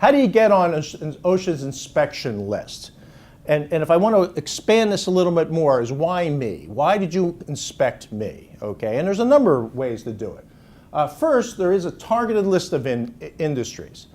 How do you get on OSHA's inspection list? And if I want to expand this a little bit more, is why me? Why did you inspect me? Okay, and there's a number of ways to do it. First, there is a targeted list of industries.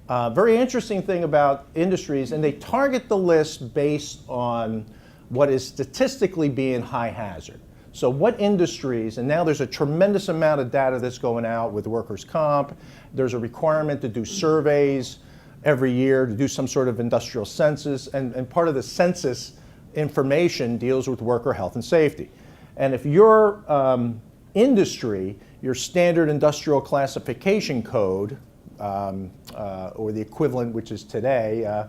Very interesting thing about industries, and they target the list based on what is statistically being high hazard. So what industries, and now there's a tremendous amount of data that's going out with workers' comp. There's a requirement to do surveys every year, to do some sort of industrial census, and part of the census information deals with worker health and safety. And if your industry, your standard industrial classification code, or the equivalent, which is today,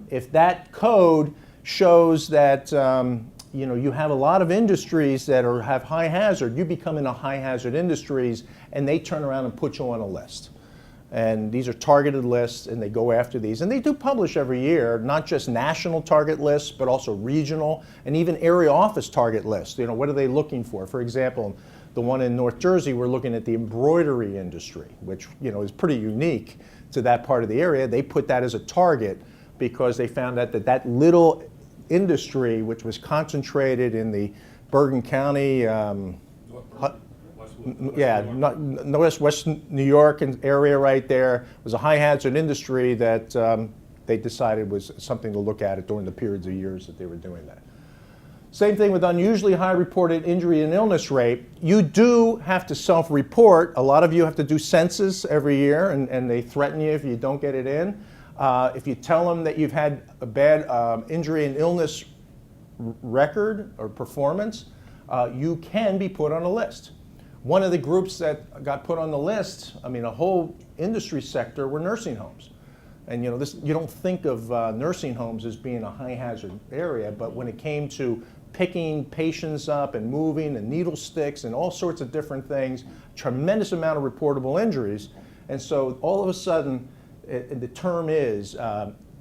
if that code shows that you have a lot of industries that have high hazard, you become in a high hazard industries, and they turn around and put you on a list. And these are targeted lists, and they go after these. And they do publish every year, not just national target lists, but also regional and even area office target lists. What are they looking for? For example, the one in North Jersey, we're looking at the embroidery industry, which is pretty unique to that part of the area. They put that as a target because they found out that little industry, which was concentrated in the Bergen County, West New York area right there, was a high hazard industry that they decided was something to look at during the periods of years that they were doing that. Same thing with unusually high reported injury and illness rate. You do have to self-report. A lot of you have to do census every year, and they threaten you if you don't get it in. If you tell them that you've had a bad injury and illness record or performance, you can be put on a list. One of the groups that got put on the list, a whole industry sector, were nursing homes. And you don't think of nursing homes as being a high hazard area, but when it came to picking patients up and moving and needle sticks and all sorts of different things, tremendous amount of reportable injuries. And so all of a sudden, the term is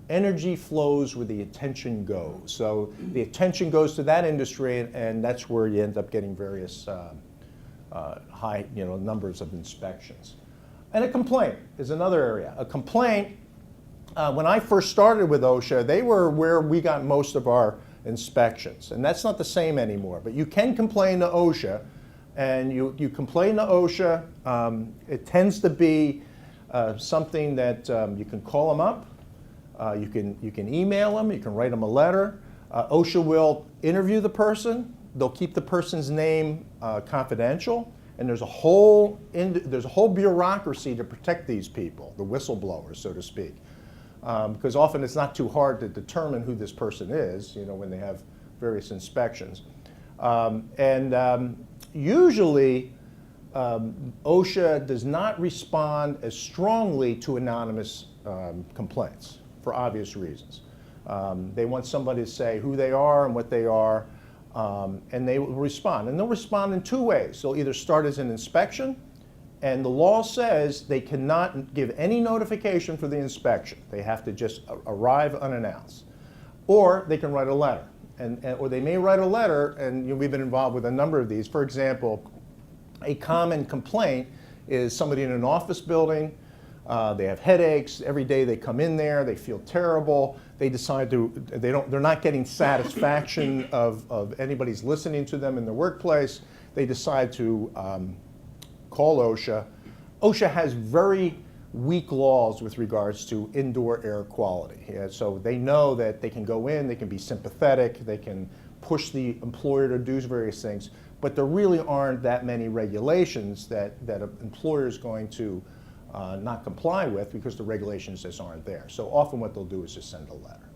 energy flows where the attention goes. So the attention goes to that industry, and that's where you end up getting various high numbers of inspections. And a complaint is another area. A complaint, when I first started with OSHA, they were where we got most of our inspections. And that's not the same anymore. But you can complain to OSHA, and you complain to OSHA. It tends to be something that you can call them up, you can email them, you can write them a letter. OSHA will interview the person. They'll keep the person's name confidential, and there's a whole bureaucracy to protect these people, the whistleblowers, so to speak, because often it's not too hard to determine who this person is, when they have various inspections, usually. OSHA does not respond as strongly to anonymous complaints for obvious reasons. They want somebody to say who they are and what they are, and they will respond. And they'll respond in two ways. They'll either start as an inspection, and the law says they cannot give any notification for the inspection. They have to just arrive unannounced. Or they can write a letter. Or they may write a letter, and we've been involved with a number of these. For example, a common complaint is somebody in an office building, they have headaches, every day they come in there, they feel terrible, they decide they're not getting satisfaction of anybody's listening to them in the workplace, they decide to call OSHA. OSHA has very weak laws with regards to indoor air quality. So they know that they can go in, they can be sympathetic, they can push the employer to do various things, but there really aren't that many regulations that an employer is going to not comply with because the regulations just aren't there. So often what they'll do is just send a letter.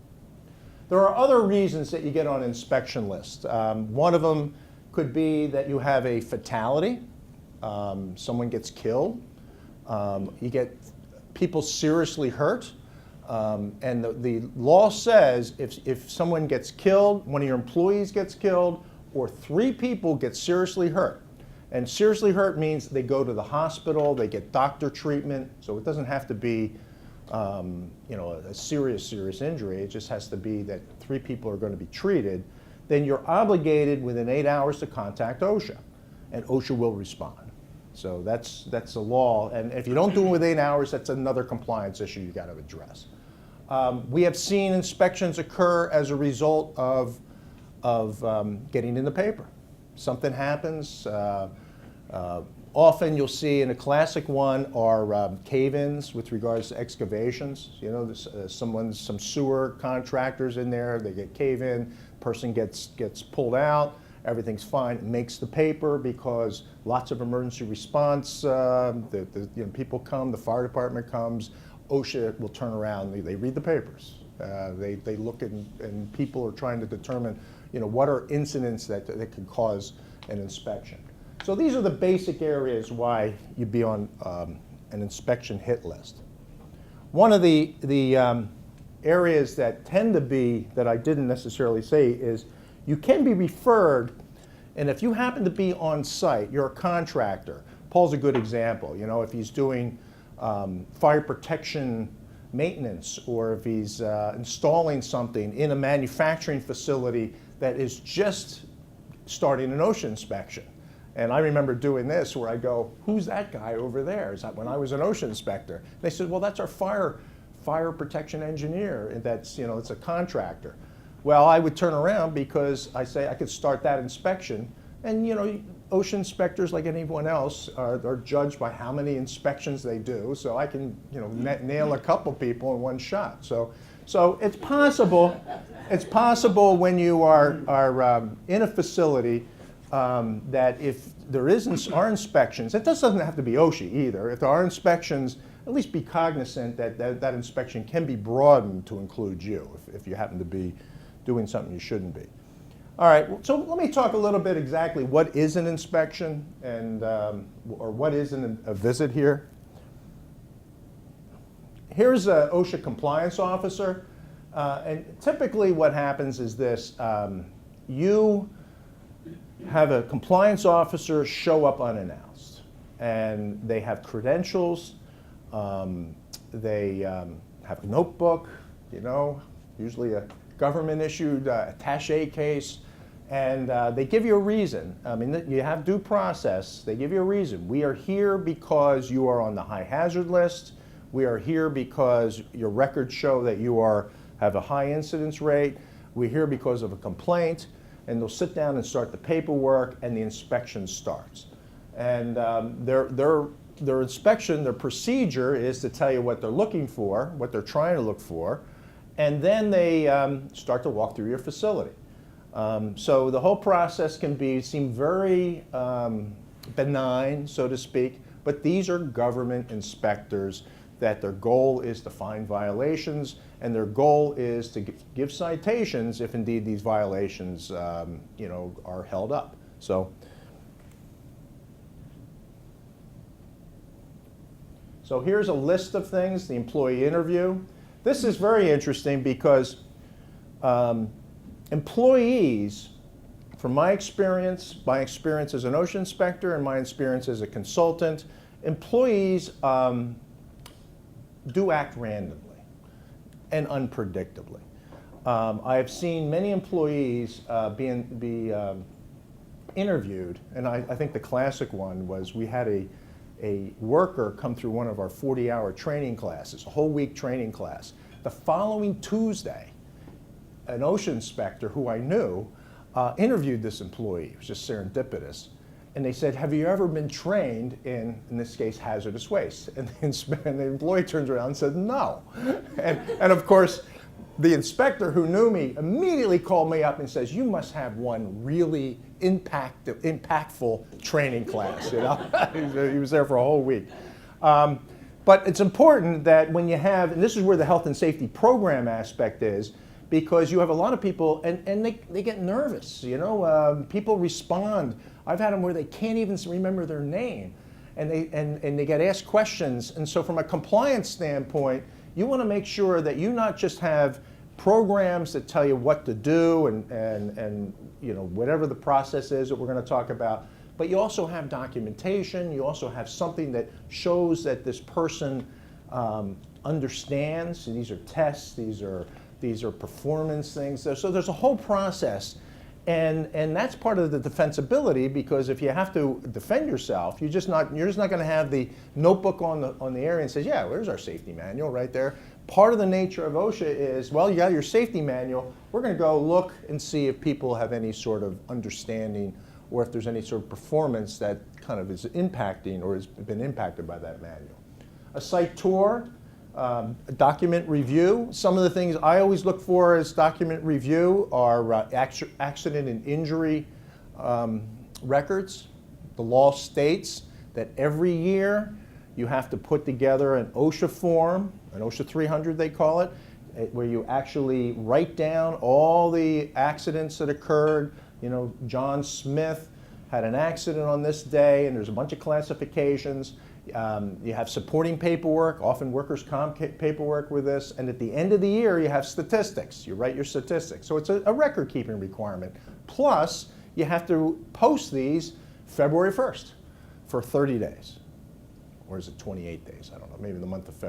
There are other reasons that you get on an inspection list. One of them could be that you have a fatality, someone gets killed, you get people seriously hurt, and the law says if someone gets killed, one of your employees gets killed, or 3 people get seriously hurt. And seriously hurt means they go to the hospital, they get doctor treatment, so it doesn't have to be a serious injury. It just has to be that 3 people are going to be treated. Then you're obligated within 8 hours to contact OSHA, and OSHA will respond. So that's a law, and if you don't do it within hours, that's another compliance issue you got to address. We have seen inspections occur as a result of getting in the paper. Something happens. Often you'll see, in a classic one, are cave-ins with regards to excavations. You know, some sewer contractors in there, they get cave-in, person gets pulled out, everything's fine, it makes the paper because lots of emergency response, people come, the fire department comes, OSHA will turn around, they read the papers. They look and people are trying to determine, what are incidents that could cause an inspection. So these are the basic areas why you'd be on an inspection hit list. One of the areas that tend to be, that I didn't necessarily say, is you can be referred, and if you happen to be on site, you're a contractor. Paul's a good example. If he's doing fire protection maintenance, or if he's installing something in a manufacturing facility that is just starting an OSHA inspection. And I remember doing this where I go, who's that guy over there? Is that when I was an OSHA inspector? And they said, well, that's our fire protection engineer, and that's, it's a contractor. Well, I would turn around because I say I could start that inspection, and OSHA inspectors, like anyone else, are judged by how many inspections they do. So I can nail a couple people in one shot. So it's possible. It's possible when you are in a facility that if there are inspections, it doesn't have to be OSHA either. If there are inspections, at least be cognizant that inspection can be broadened to include you if you happen to be doing something you shouldn't be. All right, so let me talk a little bit exactly what is an inspection and or what is a visit here. Here's an OSHA compliance officer, and typically what happens is this: you have a compliance officer show up unannounced, and they have credentials, they have a notebook, usually a government-issued attaché case, and they give you a reason. I mean, you have due process. They give you a reason. We are here because you are on the high hazard list. We are here because your records show that you have a high incidence rate. We're here because of a complaint. And they'll sit down and start the paperwork, and the inspection starts. And their inspection, their procedure is to tell you what they're looking for, what they're trying to look for, and then they start to walk through your facility. So the whole process can seem very benign, so to speak, but these are government inspectors that their goal is to find violations, and their goal is to give citations if indeed these violations are held up. So here's a list of things, the employee interview. This is very interesting because employees, from my experience as an OSHA inspector and my experience as a consultant, employees do act randomly and unpredictably. I have seen many employees be interviewed, and I think the classic one was we had a worker come through one of our 40-hour training classes, a whole week training class. The following Tuesday, an OSHA inspector who I knew interviewed this employee. It was just serendipitous. And they said, have you ever been trained in this case, hazardous waste? And the employee turns around and said, no. And of course, the inspector who knew me immediately called me up and says, you must have one really impactful training class. He was there for a whole week. But it's important that when you have, and this is where the health and safety program aspect is, because you have a lot of people, and they get nervous, people respond. I've had them where they can't even remember their name, and they get asked questions. And so from a compliance standpoint, you want to make sure that you not just have programs that tell you what to do and whatever the process is that we're going to talk about, but you also have documentation. You also have something that shows that this person understands. And these are tests. These are performance things. So there's a whole process. And that's part of the defensibility, because if you have to defend yourself, you're just not going to have the notebook on the area and says, yeah, where's our safety manual right there. Part of the nature of OSHA is, well, you got your safety manual. We're going to go look and see if people have any sort of understanding, or if there's any sort of performance that kind of is impacting or has been impacted by that manual. A site tour, a document review. Some of the things I always look for as document review are accident and injury records. The law states that every year you have to put together an OSHA form, an OSHA 300 they call it, where you actually write down all the accidents that occurred. You know, John Smith had an accident on this day, and there's a bunch of classifications. You have supporting paperwork, often workers' comp paperwork with this, and at the end of the year you have statistics. You write your statistics. So it's a record-keeping requirement. Plus, you have to post these February 1st for 30 days. Or is it 28 days? I don't know, maybe the month of February.